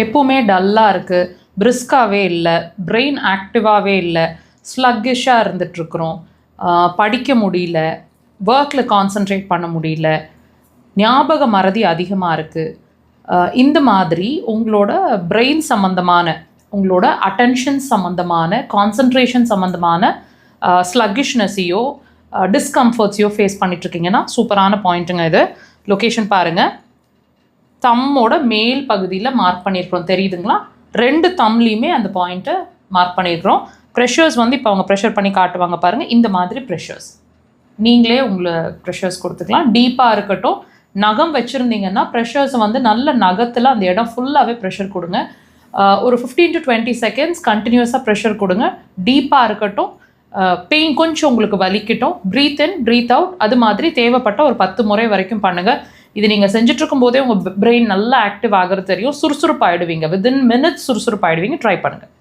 எப்போவுமே டல்லாக இருக்குது, பிரிஸ்காகவே இல்லை, பிரெயின் ஆக்டிவாகவே இல்லை, ஸ்லக்கிஷாக இருந்துகிட்ருக்குறோம், படிக்க முடியல, ஒர்க்கில் கான்சன்ட்ரேட் பண்ண முடியல, ஞாபக மறதி அதிகமாக இருக்குது, இந்த மாதிரி உங்களோட பிரெயின் சம்மந்தமான, உங்களோட அட்டென்ஷன் சம்மந்தமான, கான்சன்ட்ரேஷன் சம்மந்தமான ஸ்லக்கிஷ்னஸையோ டிஸ்கம்ஃபர்ட்ஸையோ ஃபேஸ் பண்ணிகிட்ருக்கீங்கன்னா சூப்பரான பாயிண்ட்டுங்க இது. லொக்கேஷன் பாருங்கள், தம்மோட மேல் பகுதியில் மார்க் பண்ணியிருக்கிறோம், தெரியுதுங்களா? 2 தம்லேயுமே அந்த பாயிண்ட்டை மார்க் பண்ணியிருக்கிறோம். ப்ரெஷர்ஸ் வந்து இப்போ அவங்க ப்ரெஷர் பண்ணி காட்டுவாங்க பாருங்கள், இந்த மாதிரி ப்ரெஷர்ஸ் நீங்களே உங்களை ப்ரெஷர்ஸ் கொடுத்துக்கலாம். டீப்பாக இருக்கட்டும், நகம் வச்சுருந்தீங்கன்னா ப்ரெஷர்ஸை வந்து நல்ல நகத்தில் அந்த இடம் ஃபுல்லாகவே ப்ரெஷர் கொடுங்க. ஒரு 15 to 20 seconds கண்டினியூஸாக ப்ரெஷர் கொடுங்க. டீப்பாக இருக்கட்டும், பெயின் கொஞ்சம் உங்களுக்கு வலிக்கட்டும், ப்ரீத் இன் ப்ரீத் அவுட், அது மாதிரி தேவைப்பட்ட ஒரு 10 முறை வரைக்கும் பண்ணுங்கள். இது நீங்கள் செஞ்சிட்ருக்கும் போதே உங்கள் பிரெயின் நல்லா ஆக்டிவ் ஆகிறது தெரியும், சுறுசுறுப்பாகிடுவீங்க, வித்தின் மினிட்ஸ் சுறுசுறுப்பாகிடுவீங்க. ட்ரை பண்ணுங்கள்.